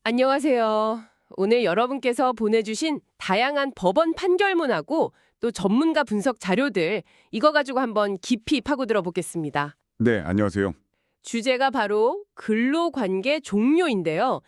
안녕하세요. 오늘 여러분께서 보내주신 다양한 법원 판결문하고 또 전문가 분석 자료들, 이거 가지고 한번 깊이 파고들어 보겠습니다. 네, 안녕하세요. 주제가 바로 근로관계 종료인데요.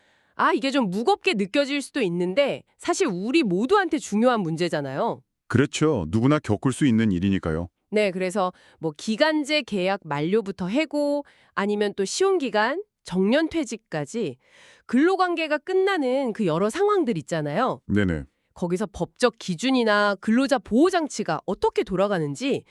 이게 좀 무겁게 느껴질 수도 있는데 사실 우리 모두한테 중요한 문제잖아요. 그렇죠. 누구나 겪을 수 있는 일이니까요. 네, 그래서 뭐 기간제 계약 만료부터 해고, 아니면 또 시용기간, 정년퇴직까지 근로관계가 끝나는 그 여러 상황들 있잖아요. 네네. 거기서 법적 기준이나 근로자 보호 장치가 어떻게 돌아가는지,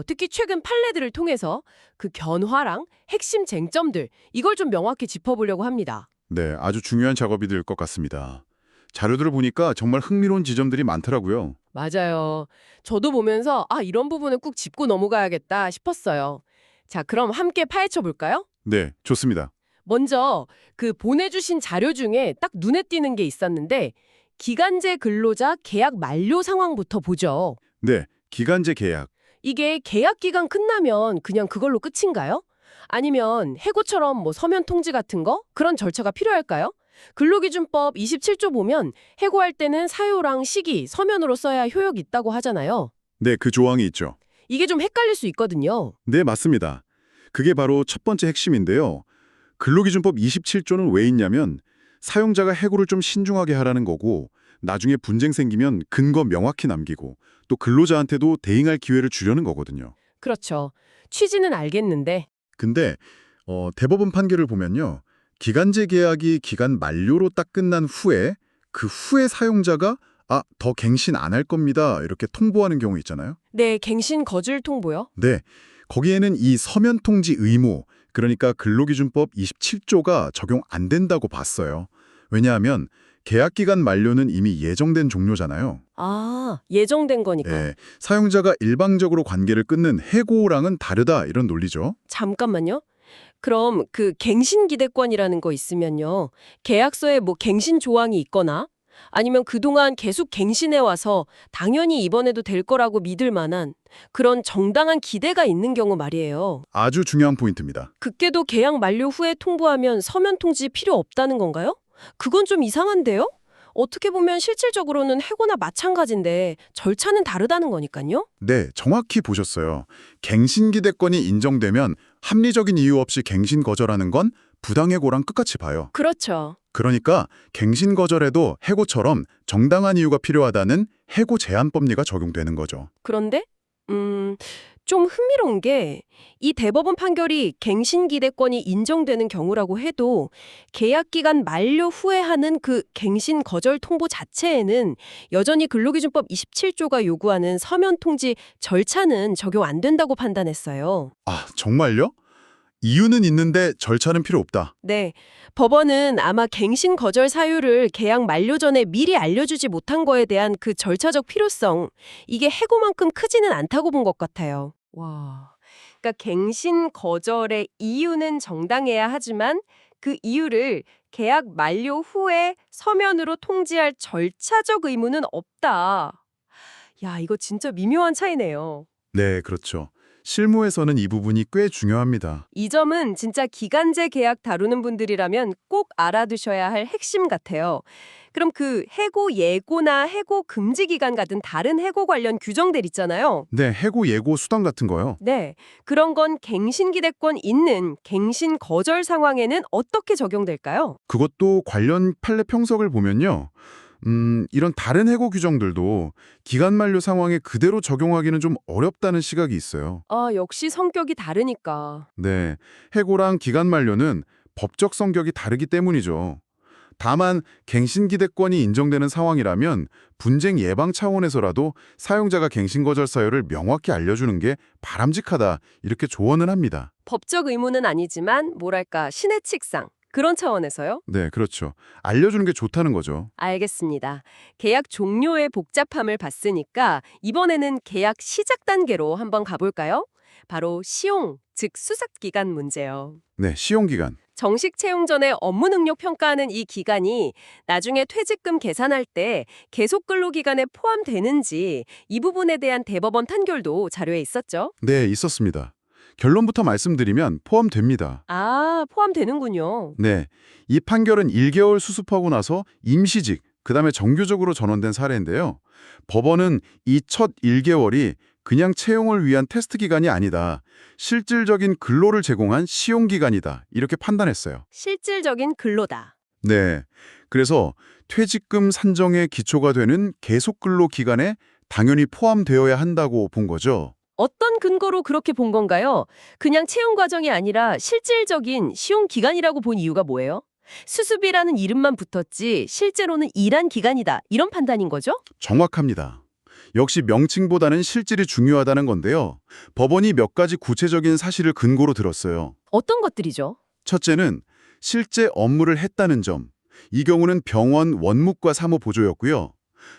특히 최근 판례들을 통해서 그 변화랑 핵심 쟁점들, 이걸 좀 명확히 짚어보려고 합니다. 네, 아주 중요한 작업이 될 것 같습니다. 자료들을 보니까 정말 흥미로운 지점들이 많더라고요. 맞아요. 저도 보면서 이런 부분은 꼭 짚고 넘어가야겠다 싶었어요. 자, 그럼 함께 파헤쳐 볼까요? 네, 좋습니다. 먼저 그 보내주신 자료 중에 딱 눈에 띄는 게 있었는데, 기간제 근로자 계약 만료 상황부터 보죠. 네, 기간제 계약. 이게 계약 기간 끝나면 그냥 그걸로 끝인가요? 아니면 해고처럼 뭐 서면 통지 같은 거? 그런 절차가 필요할까요? 근로기준법 27조 보면 해고할 때는 사유랑 시기, 서면으로 써야 효력이 있다고 하잖아요. 네, 그 조항이 있죠. 이게 좀 헷갈릴 수 있거든요. 네, 맞습니다. 그게 바로 첫 번째 핵심인데요. 근로기준법 27조는 왜 있냐면 사용자가 해고를 좀 신중하게 하라는 거고 나중에 분쟁 생기면 근거 명확히 남기고 또 근로자한테도 대응할 기회를 주려는 거거든요. 그렇죠. 취지는 알겠는데. 근데 대법원 판결을 보면요. 기간제 계약이 기간 만료로 딱 끝난 후에 그 후에 사용자가 더 갱신 안 할 겁니다. 이렇게 통보하는 경우 있잖아요. 네, 갱신 거절 통보요? 네. 거기에는 이 서면 통지 의무, 그러니까 근로기준법 27조가 적용 안 된다고 봤어요. 왜냐하면 계약 기간 만료는 이미 예정된 종료잖아요. 예정된 거니까. 예, 사용자가 일방적으로 관계를 끊는 해고랑은 다르다 이런 논리죠. 잠깐만요. 그럼 그 갱신 기대권이라는 거 있으면요. 계약서에 뭐 갱신 조항이 있거나 아니면 그동안 계속 갱신해 와서 당연히 이번에도 될 거라고 믿을 만한 그런 정당한 기대가 있는 경우 말이에요. 아주 중요한 포인트입니다. 그게도 계약 만료 후에 통보하면 서면 통지 필요 없다는 건가요? 그건 좀 이상한데요? 어떻게 보면 실질적으로는 해고나 마찬가지인데 절차는 다르다는 거니까요. 네, 정확히 보셨어요. 갱신 기대권이 인정되면 합리적인 이유 없이 갱신 거절하는 건 부당해고랑 끝같이 봐요. 그렇죠. 그러니까 갱신 거절에도 해고처럼 정당한 이유가 필요하다는 해고 제한법리가 적용되는 거죠. 그런데 좀 흥미로운 게 이 대법원 판결이 갱신 기대권이 인정되는 경우라고 해도 계약 기간 만료 후에 하는 그 갱신 거절 통보 자체에는 여전히 근로기준법 27조가 요구하는 서면 통지 절차는 적용 안 된다고 판단했어요. 정말요? 이유는 있는데 절차는 필요 없다. 네, 법원은 아마 갱신 거절 사유를 계약 만료 전에 미리 알려주지 못한 거에 대한 그 절차적 필요성, 이게 해고만큼 크지는 않다고 본 것 같아요. 와, 그러니까 갱신 거절의 이유는 정당해야 하지만 그 이유를 계약 만료 후에 서면으로 통지할 절차적 의무는 없다. 야, 이거 진짜 미묘한 차이네요. 네, 그렇죠. 실무에서는 이 부분이 꽤 중요합니다. 이 점은 진짜 기간제 계약 다루는 분들이라면 꼭 알아두셔야 할 핵심 같아요. 그럼 그 해고 예고나 해고 금지 기간 같은 다른 해고 관련 규정들 있잖아요. 네, 해고 예고 수당 같은 거요. 네, 그런 건 갱신 기대권 있는 갱신 거절 상황에는 어떻게 적용될까요? 그것도 관련 판례 평석을 보면요. 이런 다른 해고 규정들도 기간 만료 상황에 그대로 적용하기는 좀 어렵다는 시각이 있어요. 역시 성격이 다르니까. 네, 해고랑 기간 만료는 법적 성격이 다르기 때문이죠. 다만 갱신 기대권이 인정되는 상황이라면 분쟁 예방 차원에서라도 사용자가 갱신 거절 사유를 명확히 알려주는 게 바람직하다 이렇게 조언을 합니다. 법적 의무는 아니지만 뭐랄까 신의 칙상 그런 차원에서요? 네, 그렇죠. 알려주는 게 좋다는 거죠. 알겠습니다. 계약 종료의 복잡함을 봤으니까 이번에는 계약 시작 단계로 한번 가볼까요? 바로 시용, 즉 수습기간 문제요. 네, 시용기간. 정식 채용 전에 업무 능력 평가하는 이 기간이 나중에 퇴직금 계산할 때 계속 근로 기간에 포함되는지 이 부분에 대한 대법원 판결도 자료에 있었죠. 네, 있었습니다. 결론부터 말씀드리면 포함됩니다. 아, 포함되는군요. 네, 이 판결은 1개월 수습하고 나서 임시직, 그다음에 정규적으로 전원된 사례인데요. 법원은 이 첫 1개월이 그냥 채용을 위한 테스트 기간이 아니다. 실질적인 근로를 제공한 시용 기간이다. 이렇게 판단했어요. 실질적인 근로다. 네, 그래서 퇴직금 산정의 기초가 되는 계속 근로 기간에 당연히 포함되어야 한다고 본 거죠. 어떤 근거로 그렇게 본 건가요? 그냥 채용 과정이 아니라 실질적인 시용 기간이라고 본 이유가 뭐예요? 수습이라는 이름만 붙었지 실제로는 일한 기간이다. 이런 판단인 거죠? 정확합니다. 역시 명칭보다는 실질이 중요하다는 건데요. 법원이 몇 가지 구체적인 사실을 근거로 들었어요. 어떤 것들이죠? 첫째는 실제 업무를 했다는 점. 이 경우는 병원 원무과 사무보조였고요.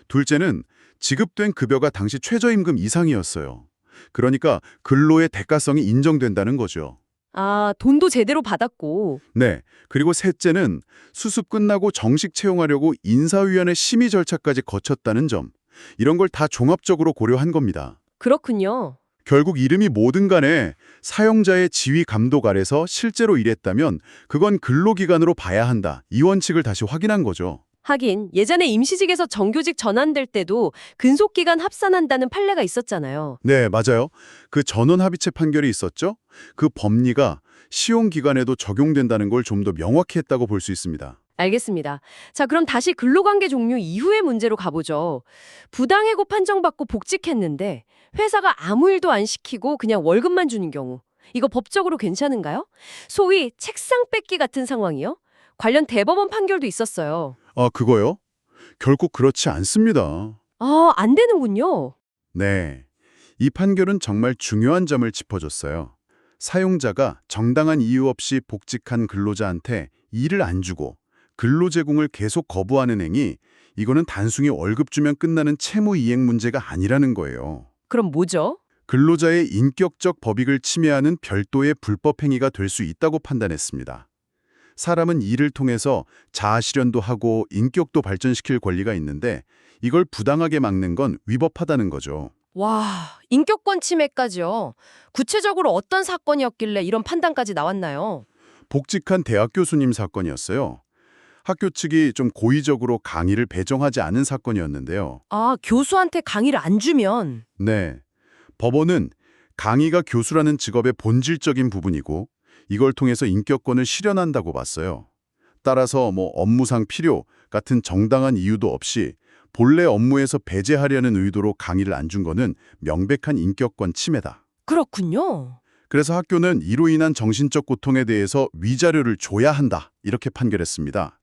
둘째는 지급된 급여가 당시 최저임금 이상이었어요. 그러니까 근로의 대가성이 인정된다는 거죠. 아, 돈도 제대로 받았고. 네. 그리고 셋째는 수습 끝나고 정식 채용하려고 인사위원회 심의 절차까지 거쳤다는 점. 이런 걸 다 종합적으로 고려한 겁니다. 그렇군요. 결국 이름이 뭐든 간에 사용자의 지휘 감독 아래서 실제로 일했다면 그건 근로기간으로 봐야 한다. 이 원칙을 다시 확인한 거죠. 하긴 예전에 임시직에서 정규직 전환될 때도 근속기간 합산한다는 판례가 있었잖아요. 네, 맞아요. 그 전원 합의체 판결이 있었죠. 그 법리가 시용기간에도 적용된다는 걸 좀 더 명확히 했다고 볼 수 있습니다. 알겠습니다. 자, 그럼 다시 근로관계 종료 이후의 문제로 가보죠. 부당해고 판정받고 복직했는데 회사가 아무 일도 안 시키고 그냥 월급만 주는 경우. 이거 법적으로 괜찮은가요? 소위 책상 뺏기 같은 상황이요? 관련 대법원 판결도 있었어요. 아, 그거요? 결국 그렇지 않습니다. 아, 안 되는군요. 네. 이 판결은 정말 중요한 점을 짚어줬어요. 사용자가 정당한 이유 없이 복직한 근로자한테 일을 안 주고 근로 제공을 계속 거부하는 행위, 이거는 단순히 월급 주면 끝나는 채무 이행 문제가 아니라는 거예요. 그럼 뭐죠? 근로자의 인격적 법익을 침해하는 별도의 불법 행위가 될 수 있다고 판단했습니다. 사람은 일을 통해서 자아 실현도 하고 인격도 발전시킬 권리가 있는데 이걸 부당하게 막는 건 위법하다는 거죠. 와, 인격권 침해까지요. 구체적으로 어떤 사건이었길래 이런 판단까지 나왔나요? 복직한 대학 교수님 사건이었어요. 학교 측이 좀 고의적으로 강의를 배정하지 않은 사건이었는데요. 아, 교수한테 강의를 안 주면. 네. 법원은 강의가 교수라는 직업의 본질적인 부분이고 이걸 통해서 인격권을 실현한다고 봤어요. 따라서 업무상 필요 같은 정당한 이유도 없이 본래 업무에서 배제하려는 의도로 강의를 안 준 거는 명백한 인격권 침해다. 그렇군요. 그래서 학교는 이로 인한 정신적 고통에 대해서 위자료를 줘야 한다. 이렇게 판결했습니다.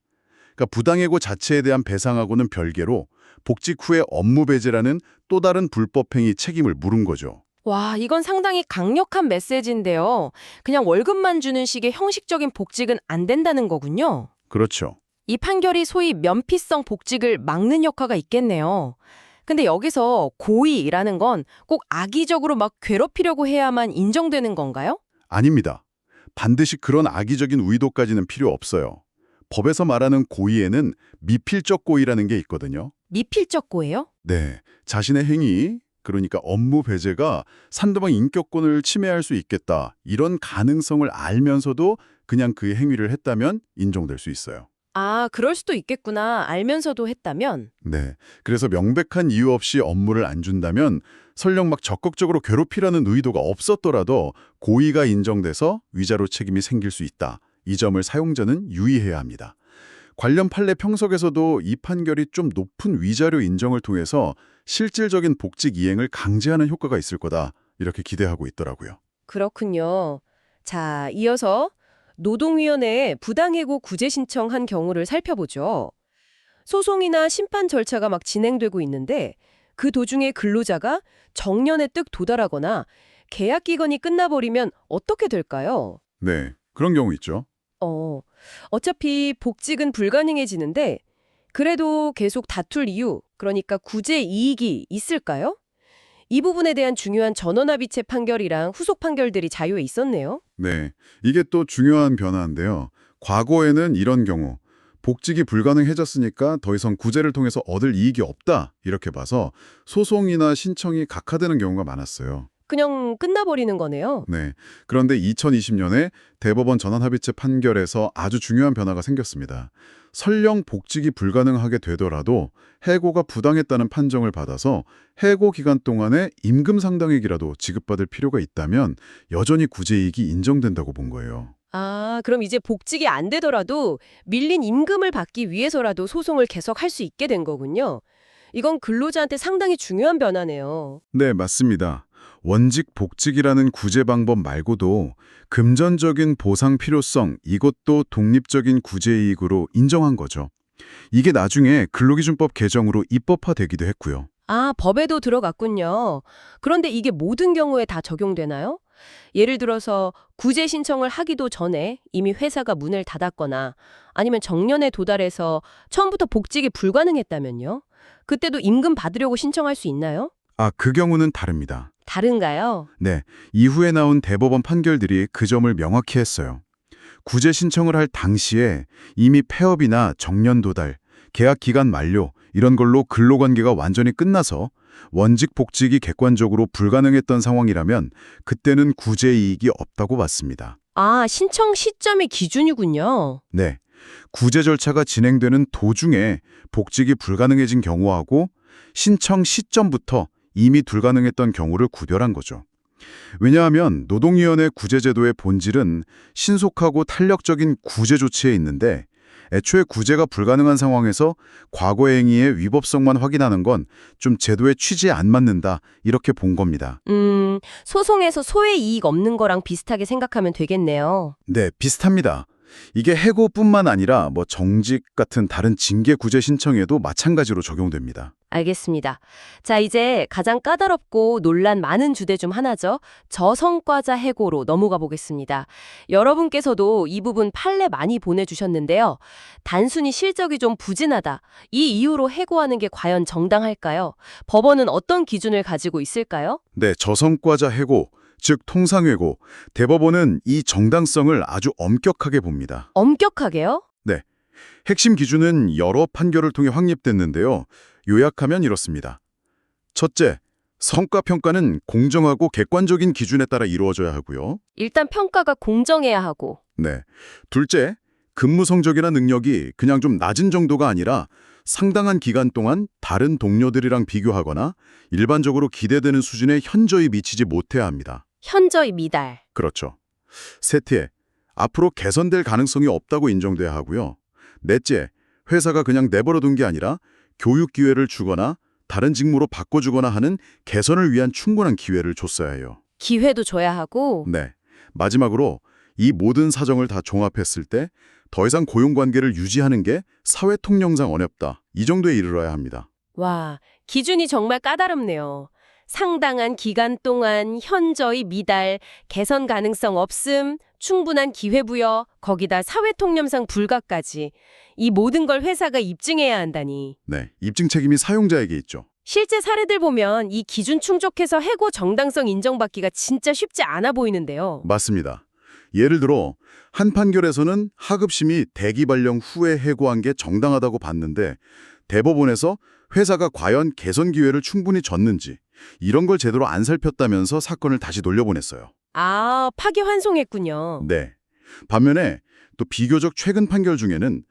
그러니까 부당해고 자체에 대한 배상하고는 별개로 복직 후에 업무 배제라는 또 다른 불법 행위 책임을 물은 거죠. 와, 이건 상당히 강력한 메시지인데요. 그냥 월급만 주는 식의 형식적인 복직은 안 된다는 거군요. 그렇죠. 이 판결이 소위 면피성 복직을 막는 효과가 있겠네요. 근데 여기서 고의라는 건 꼭 악의적으로 막 괴롭히려고 해야만 인정되는 건가요? 아닙니다. 반드시 그런 악의적인 의도까지는 필요 없어요. 법에서 말하는 고의에는 미필적 고의라는 게 있거든요. 미필적 고예요? 네, 자신의 행위, 그러니까 업무 배제가 상대방 인격권을 침해할 수 있겠다. 이런 가능성을 알면서도 그냥 그 행위를 했다면 인정될 수 있어요. 아, 그럴 수도 있겠구나. 알면서도 했다면. 네, 그래서 명백한 이유 없이 업무를 안 준다면 설령 막 적극적으로 괴롭히라는 의도가 없었더라도 고의가 인정돼서 위자료 책임이 생길 수 있다. 이 점을 사용자는 유의해야 합니다. 관련 판례 평석에서도 이 판결이 좀 높은 위자료 인정을 통해서 실질적인 복직 이행을 강제하는 효과가 있을 거다. 이렇게 기대하고 있더라고요. 그렇군요. 자, 이어서 노동위원회에 부당해고 구제 신청한 경우를 살펴보죠. 소송이나 심판 절차가 막 진행되고 있는데 그 도중에 근로자가 정년에 뜩 도달하거나 계약 기간이 끝나버리면 어떻게 될까요? 네, 그런 경우 있죠. 어차피 복직은 불가능해지는데 그래도 계속 다툴 이유, 그러니까 구제 이익이 있을까요? 이 부분에 대한 중요한 전원합의체 판결이랑 후속 판결들이 자료에 있었네요. 네, 이게 또 중요한 변화인데요. 과거에는 이런 경우 복직이 불가능해졌으니까 더 이상 구제를 통해서 얻을 이익이 없다 이렇게 봐서 소송이나 신청이 각하되는 경우가 많았어요. 그냥 끝나버리는 거네요. 네. 그런데 2020년에 대법원 전환합의체 판결에서 아주 중요한 변화가 생겼습니다. 설령 복직이 불가능하게 되더라도 해고가 부당했다는 판정을 받아서 해고 기간 동안에 임금 상당액이라도 지급받을 필요가 있다면 여전히 구제이익이 인정된다고 본 거예요. 아, 그럼 이제 복직이 안 되더라도 밀린 임금을 받기 위해서라도 소송을 계속할 수 있게 된 거군요. 이건 근로자한테 상당히 중요한 변화네요. 네, 맞습니다. 원직 복직이라는 구제 방법 말고도 금전적인 보상 필요성, 이것도 독립적인 구제이익으로 인정한 거죠. 이게 나중에 근로기준법 개정으로 입법화되기도 했고요. 아, 법에도 들어갔군요. 그런데 이게 모든 경우에 다 적용되나요? 예를 들어서 구제 신청을 하기도 전에 이미 회사가 문을 닫았거나 아니면 정년에 도달해서 처음부터 복직이 불가능했다면요? 그때도 임금 받으려고 신청할 수 있나요? 아, 그 경우는 다릅니다. 다른가요? 네, 이후에 나온 대법원 판결들이 그 점을 명확히 했어요. 구제 신청을 할 당시에 이미 폐업이나 정년 도달, 계약 기간 만료 이런 걸로 근로관계가 완전히 끝나서 원직 복직이 객관적으로 불가능했던 상황이라면 그때는 구제 이익이 없다고 봤습니다. 아, 신청 시점이 기준이군요. 네, 구제 절차가 진행되는 도중에 복직이 불가능해진 경우하고 신청 시점부터 이미 불가능했던 경우를 구별한 거죠. 왜냐하면 노동위원회 구제제도의 본질은 신속하고 탄력적인 구제 조치에 있는데 애초에 구제가 불가능한 상황에서 과거 행위의 위법성만 확인하는 건 좀 제도의 취지에 안 맞는다 이렇게 본 겁니다. 소송에서 소외 이익 없는 거랑 비슷하게 생각하면 되겠네요. 네, 비슷합니다. 이게 해고뿐만 아니라 정직 같은 다른 징계 구제 신청에도 마찬가지로 적용됩니다. 알겠습니다. 자, 이제 가장 까다롭고 논란 많은 주제 중 하나죠. 저성과자 해고로 넘어가 보겠습니다. 여러분께서도 이 부분 판례 많이 보내주셨는데요. 단순히 실적이 좀 부진하다. 이 이유로 해고하는 게 과연 정당할까요? 법원은 어떤 기준을 가지고 있을까요? 네, 저성과자 해고, 즉 통상해고, 대법원은 이 정당성을 아주 엄격하게 봅니다. 엄격하게요? 네, 핵심 기준은 여러 판결을 통해 확립됐는데요. 요약하면 이렇습니다. 첫째, 성과평가는 공정하고 객관적인 기준에 따라 이루어져야 하고요. 일단 평가가 공정해야 하고. 네. 둘째, 근무 성적이나 능력이 그냥 좀 낮은 정도가 아니라 상당한 기간 동안 다른 동료들이랑 비교하거나 일반적으로 기대되는 수준에 현저히 미치지 못해야 합니다. 현저히 미달. 그렇죠. 셋째, 앞으로 개선될 가능성이 없다고 인정돼야 하고요. 넷째, 회사가 그냥 내버려둔 게 아니라 교육 기회를 주거나 다른 직무로 바꿔주거나 하는 개선을 위한 충분한 기회를 줬어야 해요. 기회도 줘야 하고. 네. 마지막으로 이 모든 사정을 다 종합했을 때 더 이상 고용관계를 유지하는 게 사회 통념상 어렵다. 이 정도에 이르러야 합니다. 와, 기준이 정말 까다롭네요. 상당한 기간 동안 현저히 미달, 개선 가능성 없음, 충분한 기회부여, 거기다 사회통념상 불가까지. 이 모든 걸 회사가 입증해야 한다니. 네. 입증 책임이 사용자에게 있죠. 실제 사례들 보면 이 기준 충족해서 해고 정당성 인정받기가 진짜 쉽지 않아 보이는데요. 맞습니다. 예를 들어 한 판결에서는 하급심이 대기 발령 후에 해고한 게 정당하다고 봤는데 대법원에서 회사가 과연 개선 기회를 충분히 줬는지 이런 걸 제대로 안 살폈다면서 사건을 다시 돌려보냈어요. 아, 파기환송했군요. 네. 반면에 또 비교적 최근 판결 중에는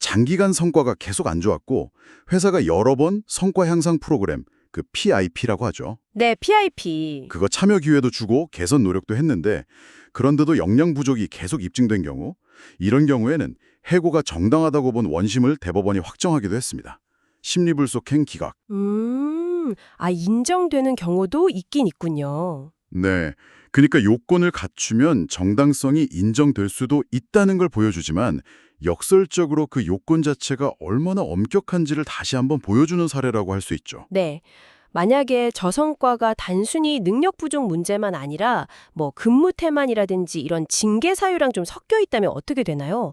장기간 성과가 계속 안 좋았고 회사가 여러 번 성과 향상 프로그램, 그 PIP라고 하죠. 네, PIP. 그거 참여 기회도 주고 개선 노력도 했는데 그런데도 역량 부족이 계속 입증된 경우 이런 경우에는 해고가 정당하다고 본 원심을 대법원이 확정하기도 했습니다. 심리불속행 기각. 인정되는 경우도 있긴 있군요. 네. 그러니까 요건을 갖추면 정당성이 인정될 수도 있다는 걸 보여주지만 역설적으로 그 요건 자체가 얼마나 엄격한지를 다시 한번 보여주는 사례라고 할 수 있죠. 네. 만약에 저성과가 단순히 능력 부족 문제만 아니라 근무 태만이라든지 이런 징계 사유랑 좀 섞여 있다면 어떻게 되나요?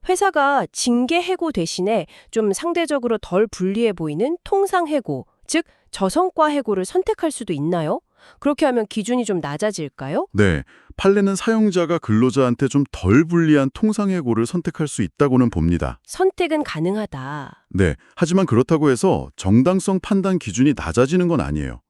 회사가 징계 해고 대신에 좀 상대적으로 덜 불리해 보이는 통상 해고, 즉 저성과 해고를 선택할 수도 있나요? 그렇게 하면 기준이 좀 낮아질까요? 네. 판례는 사용자가 근로자한테 좀 덜 불리한 통상해고를 선택할 수 있다고는 봅니다. 선택은 가능하다. 네. 하지만 그렇다고 해서 정당성 판단 기준이 낮아지는 건 아니에요.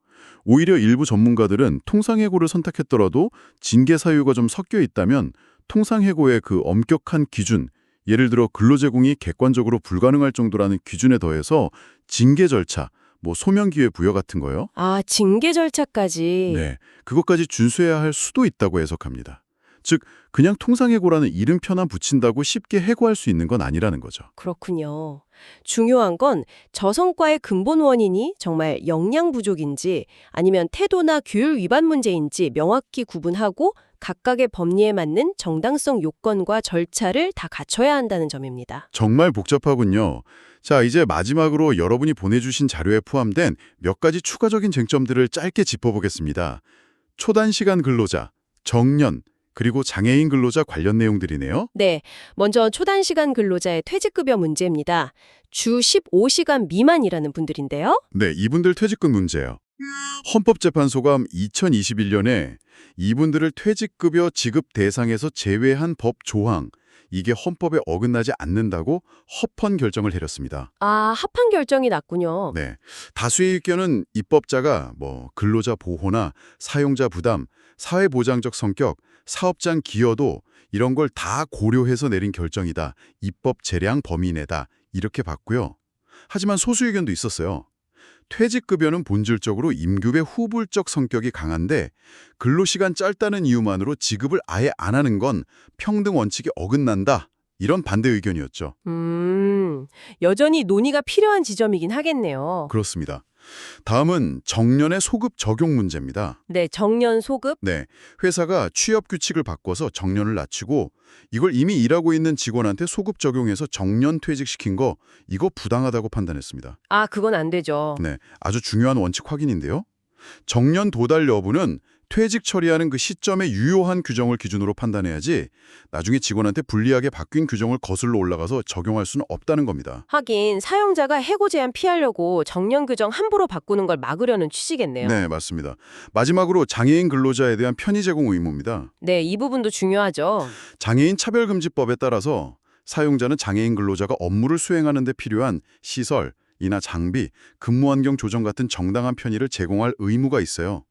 오히려 일부 전문가들은 통상해고를 선택했더라도 징계 사유가 좀 섞여 있다면 통상해고의 그 엄격한 기준, 예를 들어 근로제공이 객관적으로 불가능할 정도라는 기준에 더해서 징계 절차, 소명 기회 부여 같은 거요. 아, 징계 절차까지. 네, 그것까지 준수해야 할 수도 있다고 해석합니다. 즉, 그냥 통상해고라는 이름표나 붙인다고 쉽게 해고할 수 있는 건 아니라는 거죠. 그렇군요. 중요한 건 저성과의 근본 원인이 정말 역량 부족인지 아니면 태도나 규율 위반 문제인지 명확히 구분하고 각각의 법리에 맞는 정당성 요건과 절차를 다 갖춰야 한다는 점입니다. 정말 복잡하군요. 자, 이제 마지막으로 여러분이 보내주신 자료에 포함된 몇 가지 추가적인 쟁점들을 짧게 짚어보겠습니다. 초단시간 근로자, 정년, 그리고 장애인 근로자 관련 내용들이네요. 네, 먼저 초단시간 근로자의 퇴직급여 문제입니다. 주 15시간 미만이라는 분들인데요. 네, 이분들 퇴직금 문제요. 헌법재판소가 2021년에 이분들을 퇴직급여 지급 대상에서 제외한 법 조항, 이게 헌법에 어긋나지 않는다고 합헌 결정을 내렸습니다. 아, 합헌 결정이 났군요. 네, 다수의 의견은 입법자가 근로자 보호나 사용자 부담, 사회보장적 성격, 사업장 기여도 이런 걸 다 고려해서 내린 결정이다. 입법 재량 범위 내다. 이렇게 봤고요. 하지만 소수 의견도 있었어요. 퇴직급여는 본질적으로 임금의 후불적 성격이 강한데 근로시간 짧다는 이유만으로 지급을 아예 안 하는 건 평등 원칙에 어긋난다. 이런 반대 의견이었죠. 여전히 논의가 필요한 지점이긴 하겠네요. 그렇습니다. 다음은 정년의 소급 적용 문제입니다. 네, 정년 소급? 네, 회사가 취업 규칙을 바꿔서 정년을 낮추고 이걸 이미 일하고 있는 직원한테 소급 적용해서 정년 퇴직시킨 거 이거 부당하다고 판단했습니다. 아, 그건 안 되죠. 네, 아주 중요한 원칙 확인인데요. 정년 도달 여부는 퇴직 처리하는 그 시점에 유효한 규정을 기준으로 판단해야지 나중에 직원한테 불리하게 바뀐 규정을 거슬러 올라가서 적용할 수는 없다는 겁니다. 하긴 사용자가 해고 제한 피하려고 정년 규정 함부로 바꾸는 걸 막으려는 취지겠네요. 네, 맞습니다. 마지막으로 장애인 근로자에 대한 편의 제공 의무입니다. 네, 이 부분도 중요하죠. 장애인 차별금지법에 따라서 사용자는 장애인 근로자가 업무를 수행하는 데 필요한 시설, 이나 장비, 근무 환경 조정 같은 정당한 편의를 제공할 의무가 있어요.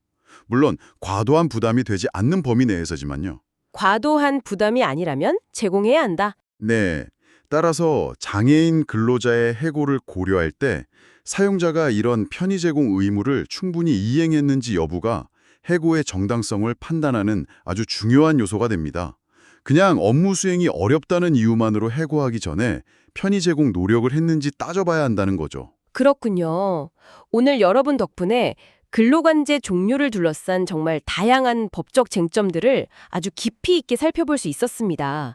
물론 과도한 부담이 되지 않는 범위 내에서지만요. 과도한 부담이 아니라면 제공해야 한다. 네, 따라서 장애인 근로자의 해고를 고려할 때 사용자가 이런 편의 제공 의무를 충분히 이행했는지 여부가 해고의 정당성을 판단하는 아주 중요한 요소가 됩니다. 그냥 업무 수행이 어렵다는 이유만으로 해고하기 전에 편의 제공 노력을 했는지 따져봐야 한다는 거죠. 그렇군요. 오늘 여러분 덕분에 근로관제 종류를 둘러싼 정말 다양한 법적 쟁점들을 아주 깊이 있게 살펴볼 수 있었습니다.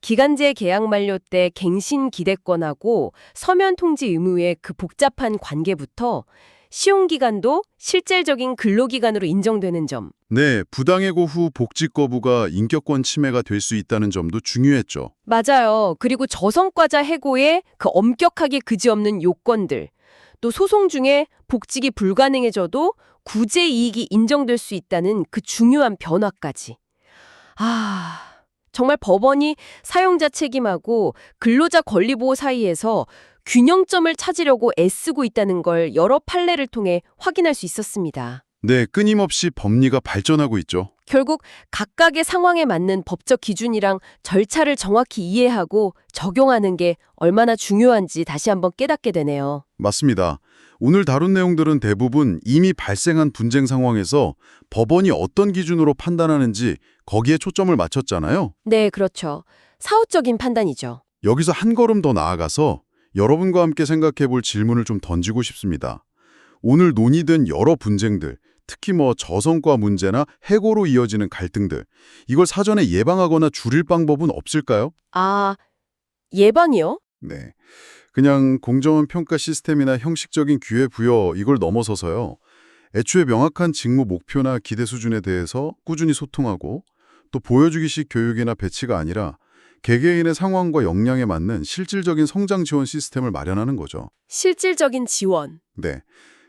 기간제 계약 만료 때 갱신 기대권하고 서면 통지 의무의 그 복잡한 관계부터 시용기간도 실질적인 근로기간으로 인정되는 점. 네, 부당해고 후 복직 거부가 인격권 침해가 될 수 있다는 점도 중요했죠. 맞아요. 그리고 저성과자 해고의 그 엄격하게 그지없는 요건들. 또 소송 중에 복직이 불가능해져도 구제 이익이 인정될 수 있다는 그 중요한 변화까지. 아, 정말 법원이 사용자 책임하고 근로자 권리보호 사이에서 균형점을 찾으려고 애쓰고 있다는 걸 여러 판례를 통해 확인할 수 있었습니다. 네, 끊임없이 법리가 발전하고 있죠. 결국 각각의 상황에 맞는 법적 기준이랑 절차를 정확히 이해하고 적용하는 게 얼마나 중요한지 다시 한번 깨닫게 되네요. 맞습니다. 오늘 다룬 내용들은 대부분 이미 발생한 분쟁 상황에서 법원이 어떤 기준으로 판단하는지 거기에 초점을 맞췄잖아요. 네, 그렇죠. 사후적인 판단이죠. 여기서 한 걸음 더 나아가서 여러분과 함께 생각해 볼 질문을 좀 던지고 싶습니다. 오늘 논의된 여러 분쟁들, 특히 저성과 문제나 해고로 이어지는 갈등들, 이걸 사전에 예방하거나 줄일 방법은 없을까요? 아, 예방이요? 네. 그냥 공정한 평가 시스템이나 형식적인 기회 부여 이걸 넘어서서요. 애초에 명확한 직무 목표나 기대 수준에 대해서 꾸준히 소통하고 또 보여주기식 교육이나 배치가 아니라 개개인의 상황과 역량에 맞는 실질적인 성장 지원 시스템을 마련하는 거죠. 실질적인 지원. 네.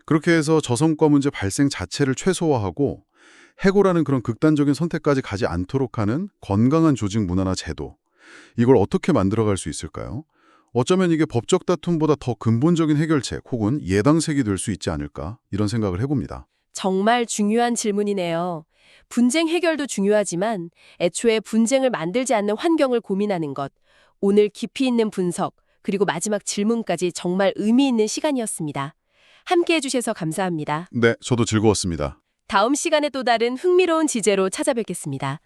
그렇게 해서 저성과 문제 발생 자체를 최소화하고 해고라는 그런 극단적인 선택까지 가지 않도록 하는 건강한 조직 문화나 제도. 이걸 어떻게 만들어갈 수 있을까요? 어쩌면 이게 법적 다툼보다 더 근본적인 해결책 혹은 예방책이 될 수 있지 않을까 이런 생각을 해봅니다. 정말 중요한 질문이네요. 분쟁 해결도 중요하지만 애초에 분쟁을 만들지 않는 환경을 고민하는 것. 오늘 깊이 있는 분석, 그리고 마지막 질문까지 정말 의미 있는 시간이었습니다. 함께 해주셔서 감사합니다. 네, 저도 즐거웠습니다. 다음 시간에 또 다른 흥미로운 지제로 찾아뵙겠습니다.